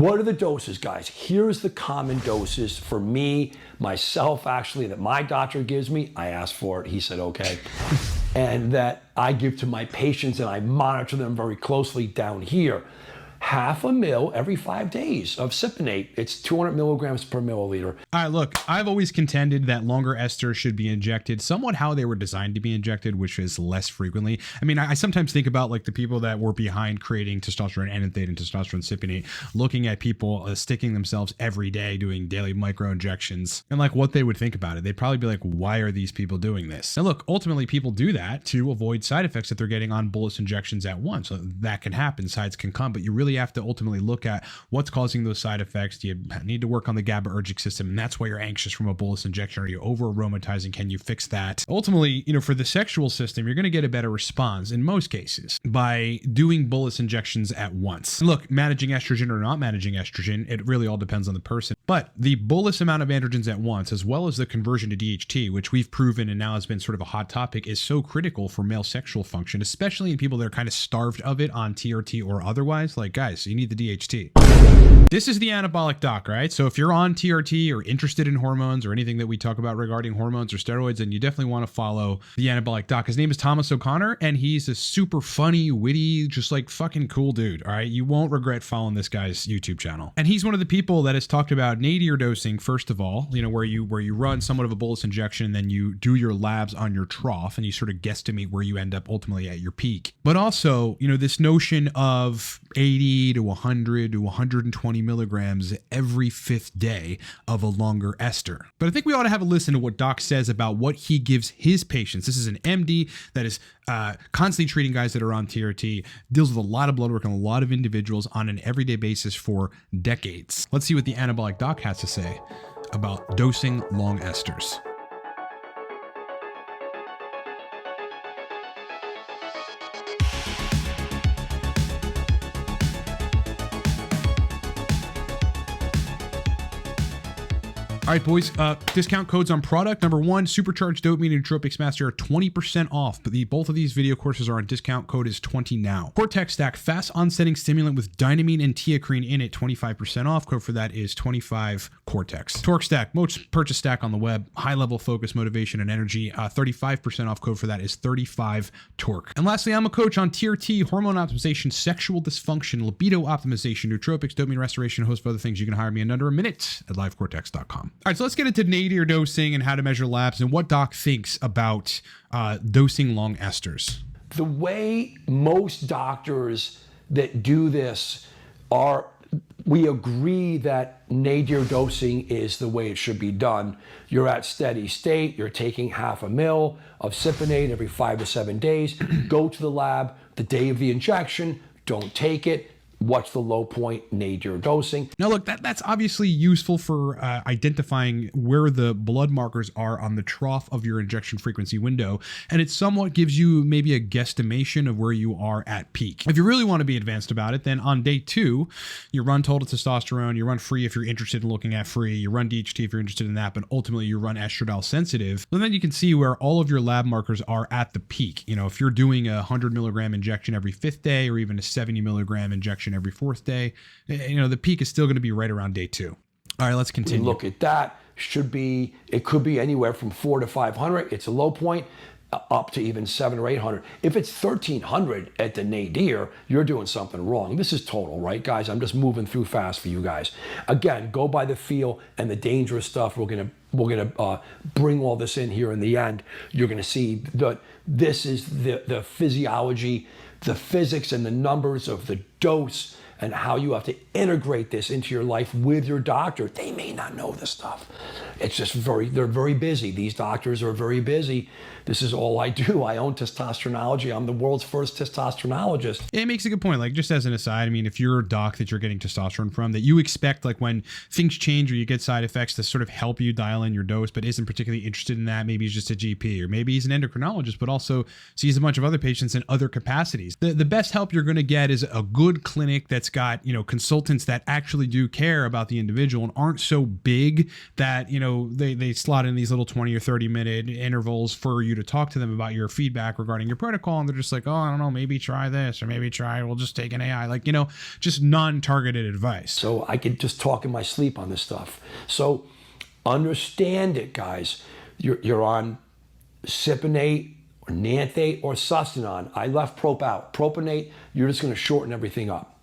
What are the doses, guys? Here's the common doses for me, myself, actually, that my doctor gives me. I asked for it. He said, okay. And that I give to my patients, and I monitor them very closely down here. 0.5 ml every 5 days of cypionate. It's 200 milligrams per milliliter. All right, look, I've always contended that longer esters should be injected somewhat how they were designed to be injected, which is less frequently. I mean, I sometimes think about like the people that were behind creating testosterone enanthate and testosterone cypionate, looking at people sticking themselves every day doing daily micro injections, and like what they would think about it. They'd probably be like, why are these people doing this? And look, ultimately people do that to avoid side effects that they're getting on bolus injections at once. So that can happen, sides can come, but you really have to ultimately look at what's causing those side effects. Do you need to work on the GABAergic system? And that's why you're anxious from a bolus injection. Are you over aromatizing? Can you fix that? Ultimately, you know, for the sexual system, you're going to get a better response in most cases by doing bolus injections at once. And look, managing estrogen or not managing estrogen, it really all depends on the person. But the bolus amount of androgens at once, as well as the conversion to DHT, which we've proven and now has been sort of a hot topic, is so critical for male sexual function, especially in people that are kind of starved of it on TRT or otherwise. Like, guys, you need the DHT. This is the Anabolic Doc, right? So if you're on TRT or interested in hormones or anything that we talk about regarding hormones or steroids, then you definitely want to follow the Anabolic Doc. His name is Thomas O'Connor, and he's a super funny, witty, just like fucking cool dude, all right? You won't regret following this guy's YouTube channel. And he's one of the people that has talked about nadir dosing, first of all, you know, where you run somewhat of a bolus injection, and then you do your labs on your trough, and you sort of guesstimate where you end up ultimately at your peak. But also, you know, this notion of 80 to 100 to 120 milligrams every 5th day of a longer ester. But I think we ought to have a listen to what Doc says about what he gives his patients. This is an MD that is constantly treating guys that are on TRT, deals with a lot of blood work and a lot of individuals on an everyday basis for decades. Let's see what the Anabolic Doc has to say about dosing long esters. All right, boys, discount codes on product. Number one, Supercharge Dopamine and Nootropics Master are 20% off, but both of these video courses are on discount. Code is 20 now. Cortex Stack, fast onsetting stimulant with dynamine and teacrine in it, 25% off. Code for that is 25 Cortex. Torque Stack, most purchased stack on the web, high level focus, motivation, and energy, 35% off. Code for that is 35 Torque. And lastly, I'm a coach on TRT, hormone optimization, sexual dysfunction, libido optimization, nootropics, dopamine restoration, a host of other things. You can hire me in under a minute at livecortex.com. All right, so let's get into nadir dosing and how to measure labs and what Doc thinks about dosing long esters. The way most doctors that do this are, we agree that nadir dosing is the way it should be done. You're at steady state, you're taking 0.5 ml of cypionate every 5 to 7 days. Go to the lab the day of the injection, don't take it. What's the low point? Nadir dosing. Now look, that's obviously useful for identifying where the blood markers are on the trough of your injection frequency window, and it somewhat gives you maybe a guesstimation of where you are at peak. If you really want to be advanced about it, then on day 2, you run total testosterone, you run free if you're interested in looking at free, you run DHT if you're interested in that, but ultimately you run estradiol sensitive. And then you can see where all of your lab markers are at the peak. You know, if you're doing a 100 milligram injection every 5th day or even a 70 milligram injection every 4th day, you know, the peak is still going to be right around day 2. All right, let's continue. Look at that. It could be anywhere from 400 to 500. It's a low point, up to even 700 or 800. If it's 1300 at the nadir, you're doing something wrong. This is total, right, guys? I'm just moving through fast for you guys. Again, go by the feel and the dangerous stuff. We're gonna bring all this in here in the end. You're gonna see that this is the physiology, the physics and the numbers of the dose and how you have to integrate this into your life with your doctor. They may not know this stuff. It's just they're very busy. These doctors are very busy. This is all I do. I own Testosteronology. I'm the world's first testosteronologist. It makes a good point. Like, just as an aside, I mean, if you're a doc that you're getting testosterone from, that you expect, like, when things change or you get side effects to sort of help you dial in your dose, but isn't particularly interested in that, maybe he's just a GP, or maybe he's an endocrinologist, but also sees a bunch of other patients in other capacities. The best help you're going to get is a good clinic that's that's got, consultants that actually do care about the individual and aren't so big that, they slot in these little 20 or 30 minute intervals for you to talk to them about your feedback regarding your protocol. And they're just like, oh, I don't know, maybe try this, or maybe we'll just take an AI, just non-targeted advice. So I could just talk in my sleep on this stuff. So understand it, guys. You're on Cypionate or Nanthate or Sustanon. I left Prop out. Propionate, you're just going to shorten everything up.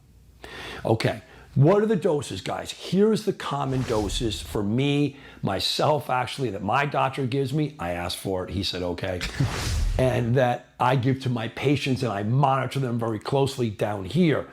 Okay, what are the doses, guys? Here's the common doses for me, myself, actually, that my doctor gives me. I asked for it. He said, okay. And that I give to my patients, and I monitor them very closely down here.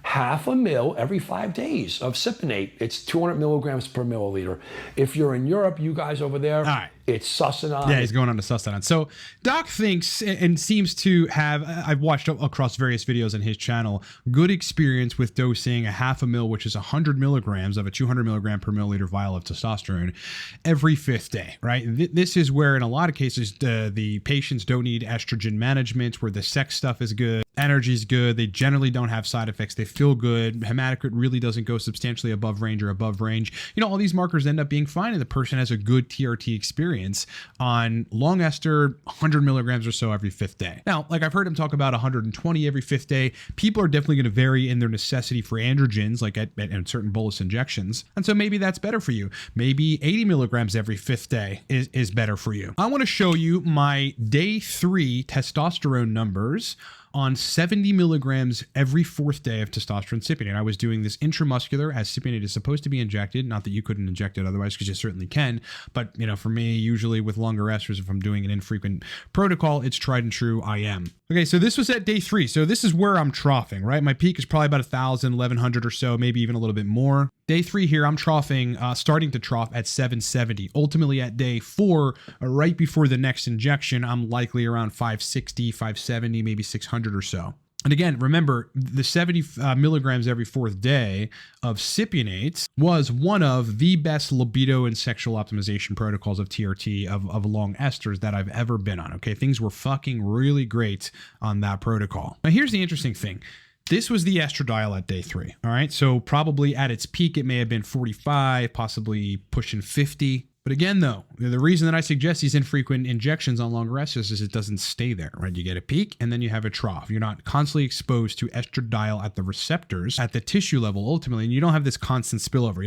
0.5 ml every 5 days of Cypionate. It's 200 milligrams per milliliter. If you're in Europe, you guys over there, right, it's Sustanon. Yeah, he's going on to Testosterone. So Doc thinks and seems to have, I've watched across various videos on his channel, good experience with dosing 0.5 ml, which is 100 milligrams of a 200 milligram per milliliter vial of testosterone every 5th day, right? This is where in a lot of cases, the patients don't need estrogen management, where the sex stuff is good, energy is good, they generally don't have side effects, they feel good, hematocrit really doesn't go substantially above range or above range. All these markers end up being fine, and the person has a good TRT experience on long ester 100 milligrams or so every 5th day. Now, like I've heard him talk about 120 every 5th day. People are definitely going to vary in their necessity for androgens, like at certain bolus injections. And so maybe that's better for you. Maybe 80 milligrams every 5th day is better for you. I want to show you my day 3 testosterone numbers on 70 milligrams every 4th day of testosterone cypionate. I was doing this intramuscular, as cypionate is supposed to be injected. Not that you couldn't inject it otherwise, because you certainly can. But, for me, usually with longer esters, if I'm doing an infrequent protocol, it's tried and true IM. Okay, so this was at day 3. So this is where I'm troughing, right? My peak is probably about 1,000, 1,100 or so, maybe even a little bit more. Day 3 here, I'm troughing, starting to trough at 770. Ultimately at day 4, right before the next injection, I'm likely around 560, 570, maybe 600 or so. And again, remember, the 70 milligrams every 4th day of cypionate was one of the best libido and sexual optimization protocols of TRT of long esters that I've ever been on. Okay, things were fucking really great on that protocol. Now, here's the interesting thing. This was the estradiol at day 3. All right, so probably at its peak, it may have been 45, possibly pushing 50. But again, though, the reason that I suggest these infrequent injections on longer esters is it doesn't stay there, right? You get a peak and then you have a trough. You're not constantly exposed to estradiol at the receptors at the tissue level ultimately, and you don't have this constant spillover.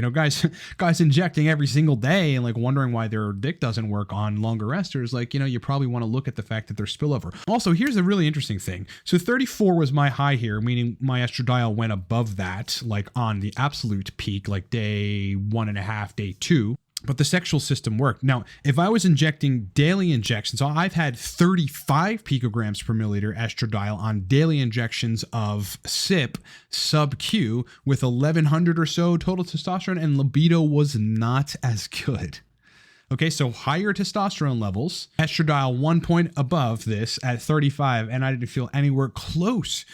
Guys injecting every single day and wondering why their dick doesn't work on longer esters, you probably want to look at the fact that there's spillover. Also, here's a really interesting thing. So 34 was my high here, meaning my estradiol went above that, on the absolute peak, day 1.5, day 2. But the sexual system worked. Now, if I was injecting daily injections, so I've had 35 picograms per milliliter estradiol on daily injections of CYP sub-Q with 1,100 or so total testosterone, and libido was not as good. Okay, so higher testosterone levels, estradiol 1 point above this at 35, and I didn't feel anywhere close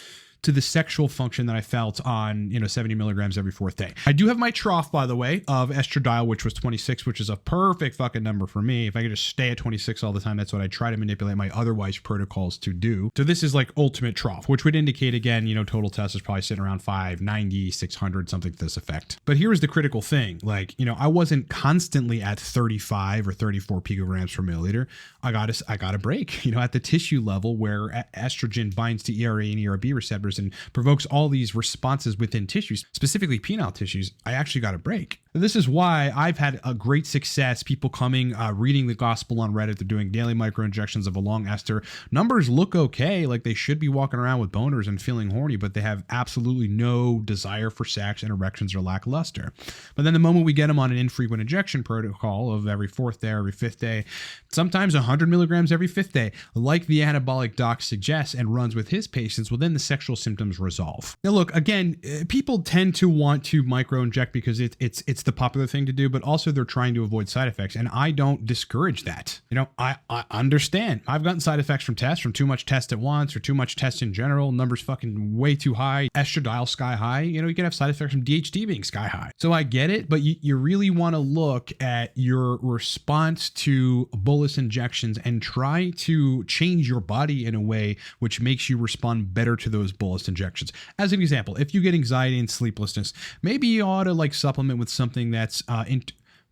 to the sexual function that I felt on, 70 milligrams every 4th day. I do have my trough, by the way, of estradiol, which was 26, which is a perfect fucking number for me. If I could just stay at 26 all the time, that's what I try to manipulate my otherwise protocols to do. So this is ultimate trough, which would indicate again, total test is probably sitting around 590, 600, something to this effect. But here's the critical thing. I wasn't constantly at 35 or 34 picograms per milliliter. I got a break, at the tissue level where estrogen binds to ERA and ERB receptors and provokes all these responses within tissues, specifically penile tissues. I actually got a break. This is why I've had a great success. People coming, reading the gospel on Reddit. They're doing daily microinjections of a long ester. Numbers look okay. They should be walking around with boners and feeling horny, but they have absolutely no desire for sex, and erections are lackluster. But then the moment we get them on an infrequent injection protocol of every 4th day, every 5th day, sometimes 100 milligrams every 5th day, like the Anabolic Doc suggests and runs with his patients, well, then the sexual symptoms resolve. Now, look, again, people tend to want to microinject because it's the popular thing to do, but also they're trying to avoid side effects. And I don't discourage that. I understand. I've gotten side effects from tests, from too much test at once or too much test in general. Numbers fucking way too high. Estradiol sky high. You can have side effects from DHT being sky high. So I get it, but you really want to look at your response to bolus injections and try to change your body in a way which makes you respond better to those bolus bolus injections. As an example, if you get anxiety and sleeplessness, maybe you ought to like supplement with something that's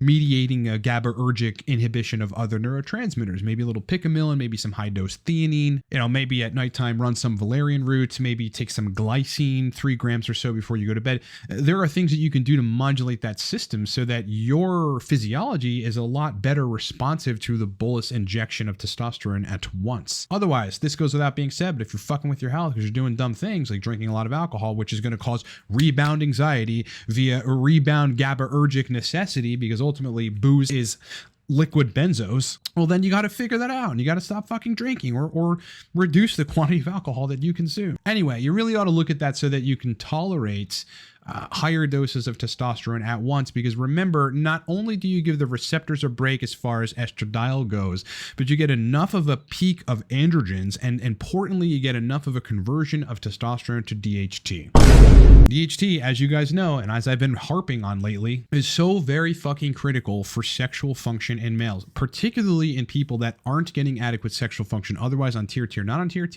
mediating a GABAergic inhibition of other neurotransmitters, maybe a little picamilin, maybe some high dose theanine, maybe at nighttime run some valerian roots, maybe take some glycine, 3 grams or so before you go to bed. There are things that you can do to modulate that system so that your physiology is a lot better responsive to the bolus injection of testosterone at once. Otherwise, this goes without being said, but if you're fucking with your health because you're doing dumb things like drinking a lot of alcohol, which is going to cause rebound anxiety via a rebound GABAergic necessity, because ultimately booze is liquid benzos, well, then you got to figure that out and you got to stop fucking drinking or reduce the quantity of alcohol that you consume. Anyway, you really ought to look at that so that you can tolerate higher doses of testosterone at once, because remember, not only do you give the receptors a break as far as estradiol goes, but you get enough of a peak of androgens, and importantly, you get enough of a conversion of testosterone to DHT. DHT, as you guys know, and as I've been harping on lately, is so very fucking critical for sexual function in males, particularly in people that aren't getting adequate sexual function otherwise on TIER not on TIER,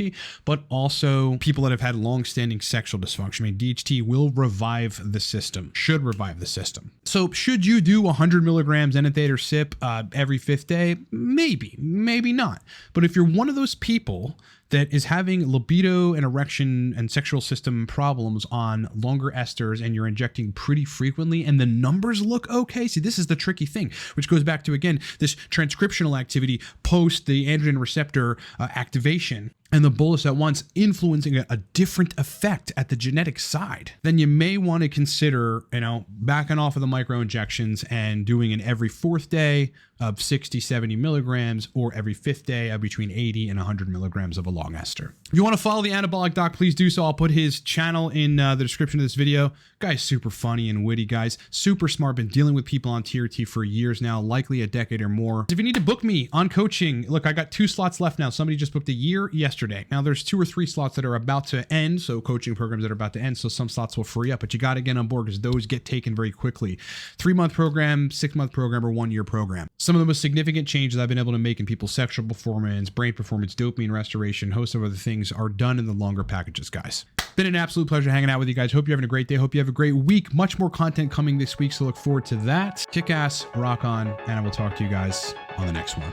but also people that have had long-standing sexual dysfunction. I mean, DHT will revive the system, should revive the system. So should you do 100 milligrams enanthate or sip every 5th day? Maybe, maybe not. But if you're one of those people that is having libido and erection and sexual system problems on longer esters and you're injecting pretty frequently and the numbers look okay. See, this is the tricky thing, which goes back to, again, this transcriptional activity post the androgen receptor activation and the bolus at once influencing a different effect at the genetic side, then you may want to consider, backing off of the micro injections and doing an every 4th day of 60, 70 milligrams or every 5th day of between 80 and 100 milligrams of a long ester. If you want to follow the Anabolic Doc, please do so. I'll put his channel in the description of this video. Guy's super funny and witty, guys. Super smart. Been dealing with people on TRT for years now, likely a decade or more. If you need to book me on coaching, look, I got 2 slots left now. Somebody just booked a year yesterday. Now there's 2 or 3 slots that are about to end. So coaching programs that are about to end. So some slots will free up, but you got to get on board because those get taken very quickly. 3-month program, 6-month program, or 1-year program. Some of the most significant changes I've been able to make in people's sexual performance, brain performance, dopamine restoration, host of other things are done in the longer packages, guys. Been an absolute pleasure hanging out with you guys. Hope you're having a great day. Hope you have a great week. Much more content coming this week, so look forward to that. Kick ass, rock on, and I will talk to you guys on the next one.